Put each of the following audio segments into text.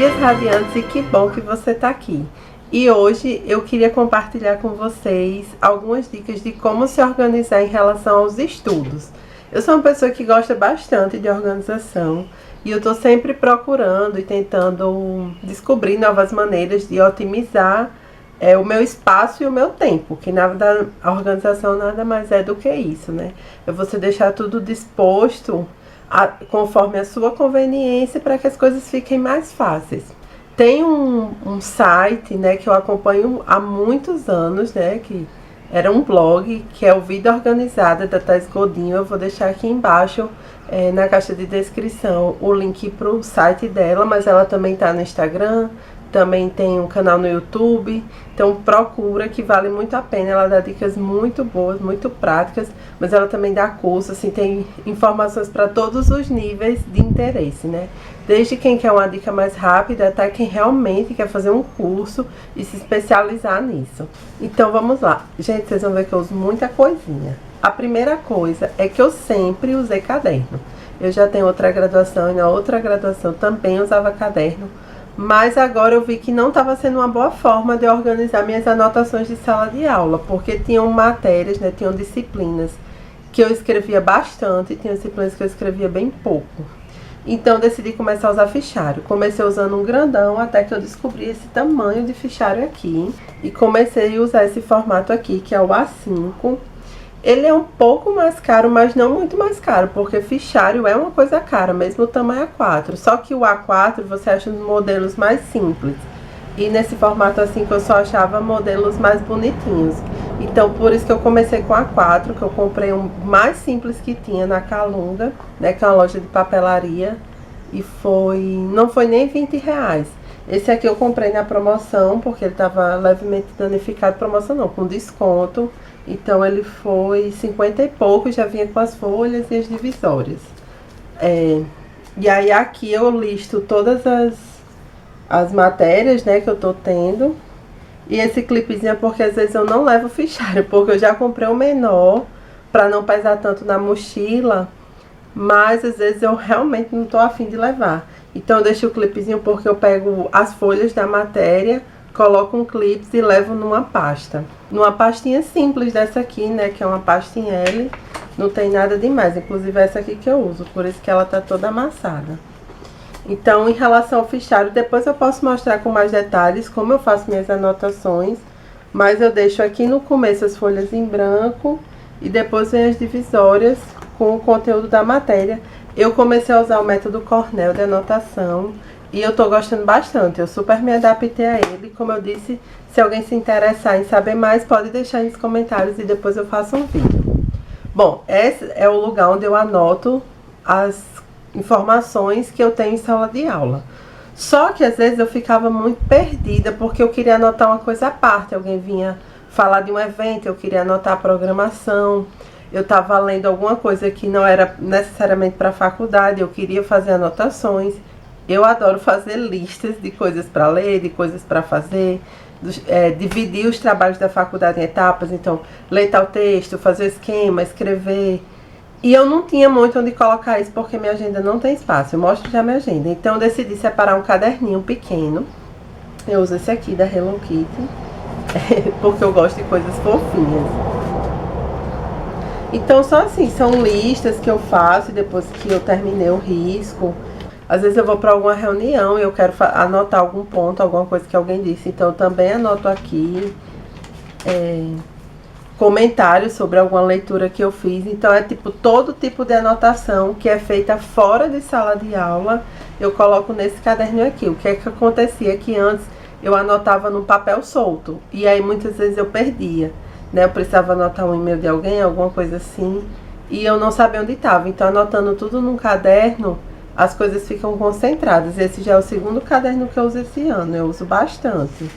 dias radiantes e que bom que você está aqui. E hoje eu queria compartilhar com vocês algumas dicas de como se organizar em relação aos estudos. Eu sou uma pessoa que gosta bastante de organização e eu estou sempre procurando e tentando descobrir novas maneiras de otimizar o meu espaço e o meu tempo, que na verdade a organização nada mais é do que isso, né? É você deixar tudo disposto conforme a sua conveniência para que as coisas fiquem mais fáceis. Tem um site, né, que eu acompanho há muitos anos, né, que era um blog, que é o Vida Organizada, da Thais Godinho. Eu vou deixar aqui embaixo, na caixa de descrição, o link para o site dela, mas ela também está no Instagram, também tem um canal no YouTube, então procura, que vale muito a pena. Ela dá dicas muito boas, muito práticas, mas ela também dá curso, assim, tem informações para todos os níveis de interesse, né? Desde quem quer uma dica mais rápida até quem realmente quer fazer um curso e se especializar nisso. Então vamos lá. Gente, vocês vão ver que eu uso muita coisinha. A primeira coisa é que eu sempre usei caderno. Eu já tenho outra graduação e na outra graduação também usava caderno. Mas agora eu vi que não estava sendo uma boa forma de organizar minhas anotações de sala de aula, porque tinham matérias, né, tinham disciplinas que eu escrevia bastante e tinham disciplinas que eu escrevia bem pouco. Então decidi começar a usar fichário. Comecei usando um grandão até que eu descobri esse tamanho de fichário aqui e comecei a usar esse formato aqui, que é o A5. Ele é um pouco mais caro, mas não muito mais caro, porque fichário é uma coisa cara, mesmo o tamanho A4. Só que o A4 você acha nos modelos mais simples. E nesse formato assim que eu só achava modelos mais bonitinhos. Então por isso que eu comecei com A4, que eu comprei um mais simples que tinha na Calunga, né, que é uma loja de papelaria. E não foi nem R$20. Esse aqui eu comprei na promoção, porque ele estava levemente danificado. Promoção não, com desconto. Então ele foi 50 e pouco, já vinha com as folhas e as divisórias. E aí aqui eu listo todas as matérias, né, que eu tô tendo. E esse clipezinho é porque às vezes eu não levo fichário, porque eu já comprei o menor para não pesar tanto na mochila. Mas às vezes eu realmente não tô afim de levar. Então eu deixo o clipezinho porque eu pego as folhas da matéria, coloco um clipe e levo numa pasta. Numa pastinha simples dessa aqui, né, que é uma pasta em L. Não tem nada demais, inclusive essa aqui que eu uso, por isso que ela tá toda amassada. Então, em relação ao fichário, depois eu posso mostrar com mais detalhes como eu faço minhas anotações. Mas eu deixo aqui no começo as folhas em branco e depois vem as divisórias com o conteúdo da matéria. Eu comecei a usar o método Cornell de anotação e eu tô gostando bastante, eu super me adaptei a ele. Como eu disse, se alguém se interessar em saber mais, pode deixar aí nos comentários e depois eu faço um vídeo. Bom, esse é o lugar onde eu anoto as informações que eu tenho em sala de aula. Só que às vezes eu ficava muito perdida, porque eu queria anotar uma coisa à parte. Alguém vinha falar de um evento, eu queria anotar a programação. Eu estava lendo alguma coisa que não era necessariamente para a faculdade, eu queria fazer anotações. Eu adoro fazer listas de coisas para ler, de coisas para fazer, dividir os trabalhos da faculdade em etapas. Então, ler tal texto, fazer esquema, escrever. E eu não tinha muito onde colocar isso, porque minha agenda não tem espaço. Eu mostro já minha agenda. Então, eu decidi separar um caderninho pequeno. Eu uso esse aqui da Hello Kitty, porque eu gosto de coisas fofinhas. Então, só assim, são listas que eu faço e depois que eu terminei o risco. Às vezes eu vou para alguma reunião e eu quero anotar algum ponto, alguma coisa que alguém disse. Então, eu também anoto aqui comentários sobre alguma leitura que eu fiz. Então, é tipo todo tipo de anotação que é feita fora de sala de aula, eu coloco nesse caderninho aqui. O que é que acontecia? Que antes eu anotava no papel solto e aí muitas vezes eu perdia, né? Eu precisava anotar um e-mail de alguém, alguma coisa assim, e eu não sabia onde estava. Então, anotando tudo num caderno, as coisas ficam concentradas. Esse já é o segundo caderno que eu uso esse ano, eu uso bastante.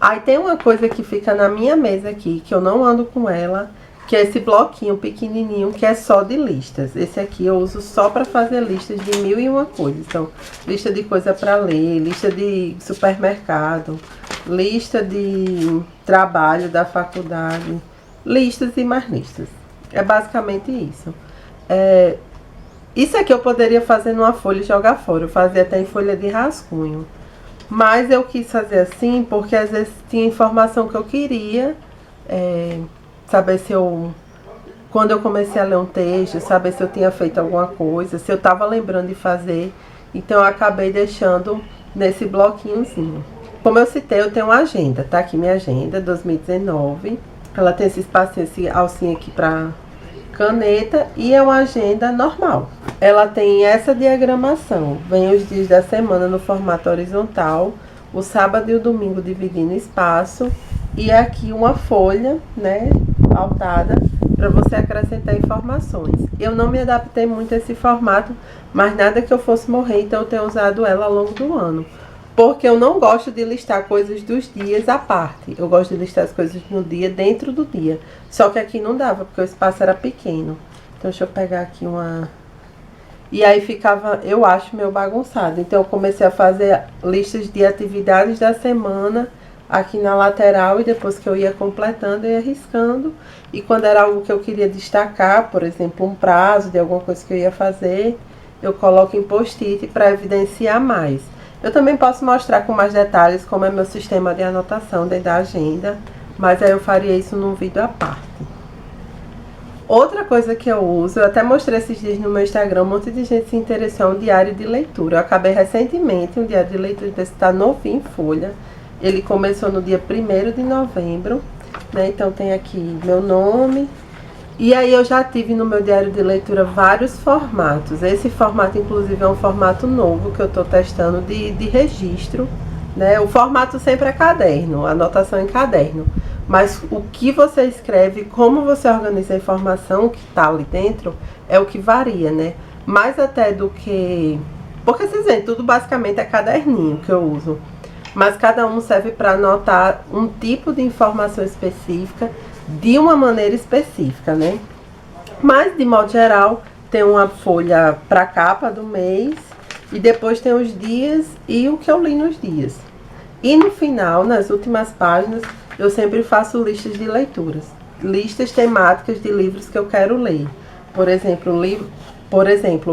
Aí tem uma coisa que fica na minha mesa aqui, que eu não ando com ela, que é esse bloquinho pequenininho, que é só de listas. Esse aqui eu uso só para fazer listas de 1001 coisas. Então, lista de coisa para ler, lista de supermercado, lista de trabalho da faculdade, listas e mais listas. É basicamente isso. Isso aqui eu poderia fazer numa folha e jogar fora. Eu fazia até em folha de rascunho. Mas eu quis fazer assim porque às vezes tinha informação que eu queria saber se eu, quando eu comecei a ler um texto, saber se eu tinha feito alguma coisa, se eu estava lembrando de fazer. Então eu acabei deixando nesse bloquinhozinho. Como eu citei, eu tenho uma agenda, tá aqui minha agenda 2019. Ela tem esse espacinho, esse alcinho aqui para caneta, e é uma agenda normal. Ela tem essa diagramação, vem os dias da semana no formato horizontal, o sábado e o domingo dividindo espaço, e aqui uma folha, né, pautada, para você acrescentar informações. Eu não me adaptei muito a esse formato, mas nada que eu fosse morrer, então eu tenho usado ela ao longo do ano. Porque eu não gosto de listar coisas dos dias à parte. Eu gosto de listar as coisas no dia, dentro do dia. Só que aqui não dava, porque o espaço era pequeno. Então, deixa eu pegar aqui uma... E aí ficava, eu acho, meio bagunçado. Então, eu comecei a fazer listas de atividades da semana aqui na lateral. E depois que eu ia completando, eu ia riscando. E quando era algo que eu queria destacar, por exemplo, um prazo de alguma coisa que eu ia fazer, eu coloco em post-it para evidenciar mais. Eu também posso mostrar com mais detalhes como é meu sistema de anotação dentro da agenda, mas aí eu faria isso num vídeo à parte. Outra coisa que eu uso, eu até mostrei esses dias no meu Instagram, um monte de gente se interessou, é um diário de leitura. Eu acabei recentemente um diário de leitura, então está novinho em folha. Ele começou no dia 1º de novembro, né? Então tem aqui meu nome. E aí eu já tive no meu diário de leitura vários formatos. Esse formato, inclusive, é um formato novo que eu estou testando de registro, né? O formato sempre é caderno, anotação em caderno. Mas o que você escreve, como você organiza a informação que está ali dentro, é o que varia, né? Mais até do que... Porque, vocês veem, tudo basicamente é caderninho que eu uso. Mas cada um serve para anotar um tipo de informação específica, de uma maneira específica, né? Mas, de modo geral, tem uma folha para capa do mês e depois tem os dias e o que eu li nos dias. E no final, nas últimas páginas, eu sempre faço listas de leituras, listas temáticas de livros que eu quero ler. Por exemplo,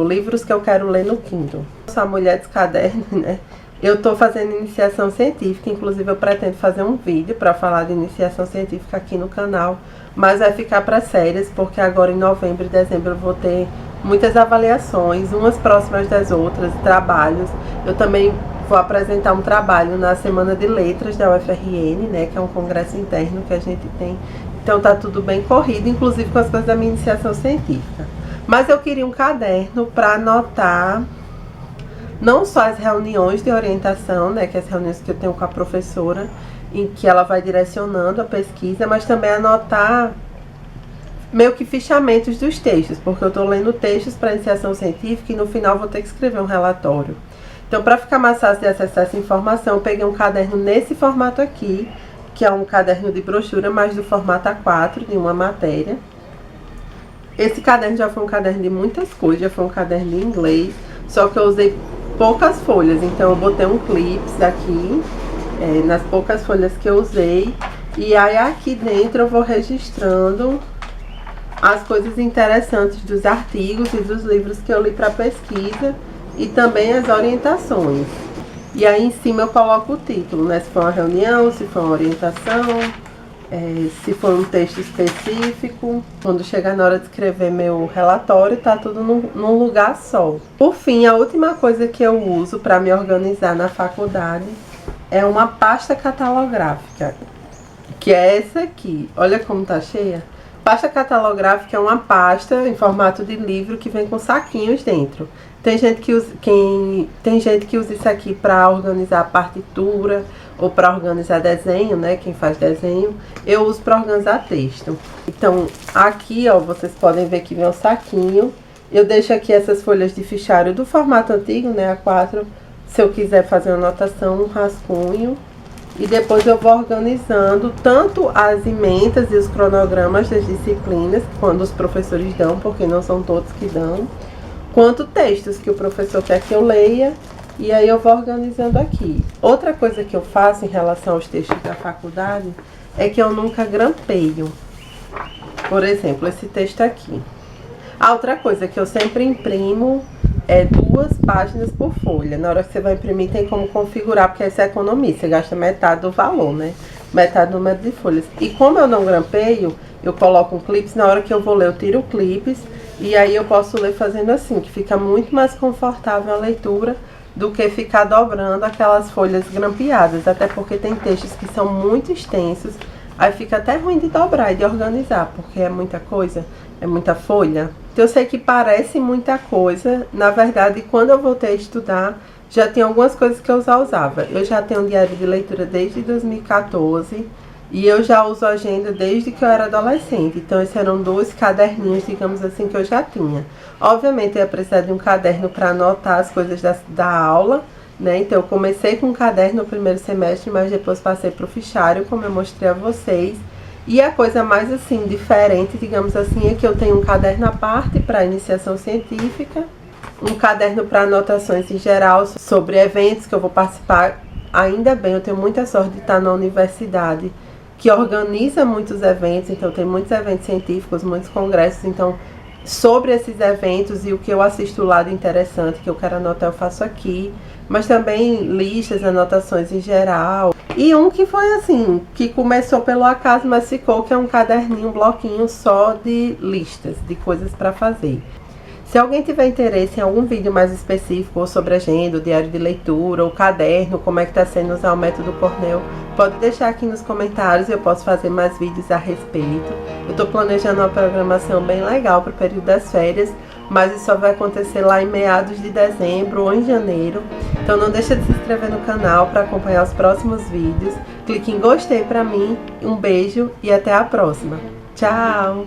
livros que eu quero ler no Kindle. Sou a mulher dos cadernos, né? Eu estou fazendo iniciação científica, inclusive eu pretendo fazer um vídeo para falar de iniciação científica aqui no canal, mas vai ficar para séries, porque agora em novembro e dezembro eu vou ter muitas avaliações, umas próximas das outras, trabalhos. Eu também vou apresentar um trabalho na Semana de Letras da UFRN, né, que é um congresso interno que a gente tem. Então tá tudo bem corrido, inclusive com as coisas da minha iniciação científica. Mas eu queria um caderno para anotar não só as reuniões de orientação, né, que é as reuniões que eu tenho com a professora, em que ela vai direcionando a pesquisa, mas também anotar meio que fichamentos dos textos, porque eu estou lendo textos para iniciação científica e no final vou ter que escrever um relatório. Então, para ficar mais fácil de acessar essa informação, eu peguei um caderno nesse formato aqui, que é um caderno de brochura, mas do formato A4, de uma matéria. Esse caderno já foi um caderno de muitas coisas, já foi um caderno de inglês, só que eu usei poucas folhas, então eu botei um clips aqui, nas poucas folhas que eu usei, e aí aqui dentro eu vou registrando as coisas interessantes dos artigos e dos livros que eu li para pesquisa, e também as orientações. E aí em cima eu coloco o título, né, se for uma reunião, se for uma orientação, se for um texto específico. Quando chegar na hora de escrever meu relatório, tá tudo num lugar só. Por fim, a última coisa que eu uso para me organizar na faculdade é uma pasta catalográfica, que é essa aqui. Olha como tá cheia. Pasta catalográfica é uma pasta em formato de livro que vem com saquinhos dentro. Tem gente que usa isso aqui para organizar a partitura ou para organizar desenho, né? Quem faz desenho. Eu uso para organizar texto. Então, aqui, ó, vocês podem ver que vem um saquinho. Eu deixo aqui essas folhas de fichário do formato antigo, né? A4. Se eu quiser fazer uma anotação, um rascunho. E depois eu vou organizando tanto as emendas e os cronogramas das disciplinas, quando os professores dão, porque não são todos que dão, quanto textos que o professor quer que eu leia, e aí eu vou organizando aqui. Outra coisa que eu faço em relação aos textos da faculdade é que eu nunca grampeio. Por exemplo, esse texto aqui. A outra coisa que eu sempre imprimo é 2 páginas por folha. Na hora que você vai imprimir tem como configurar, porque aí você economiza, você gasta metade do valor, né? Metade do número de folhas. E como eu não grampeio, eu coloco um clips, na hora que eu vou ler eu tiro o clips e aí eu posso ler fazendo assim, que fica muito mais confortável a leitura do que ficar dobrando aquelas folhas grampeadas, até porque tem textos que são muito extensos, aí fica até ruim de dobrar e de organizar, porque é muita coisa, é muita folha. Então eu sei que parece muita coisa, na verdade quando eu voltei a estudar, já tinha algumas coisas que eu já usava. Eu já tenho um diário de leitura desde 2014 e eu já uso agenda desde que eu era adolescente. Então esses eram 2 caderninhos, digamos assim, que eu já tinha. Obviamente eu ia precisar de um caderno para anotar as coisas da aula, né? Então eu comecei com um caderno no primeiro semestre, mas depois passei para o fichário, como eu mostrei a vocês. E a coisa mais assim, diferente, digamos assim, é que eu tenho um caderno à parte para iniciação científica, um caderno para anotações em geral sobre eventos que eu vou participar. Ainda bem, eu tenho muita sorte de estar na universidade que organiza muitos eventos, então tem muitos eventos científicos, muitos congressos, então sobre esses eventos e o que eu assisto lá de interessante, que eu quero anotar, eu faço aqui, mas também listas, anotações em geral. E um que foi assim, que começou pelo acaso, mas ficou, que é um caderninho, um bloquinho só de listas, de coisas para fazer. Se alguém tiver interesse em algum vídeo mais específico, ou sobre agenda, o diário de leitura, ou caderno, como é que está sendo usar o método Cornell, pode deixar aqui nos comentários e eu posso fazer mais vídeos a respeito. Eu estou planejando uma programação bem legal para o período das férias, mas isso só vai acontecer lá em meados de dezembro ou em janeiro. Então não deixa de se inscrever no canal para acompanhar os próximos vídeos. Clique em gostei para mim, um beijo e até a próxima. Tchau!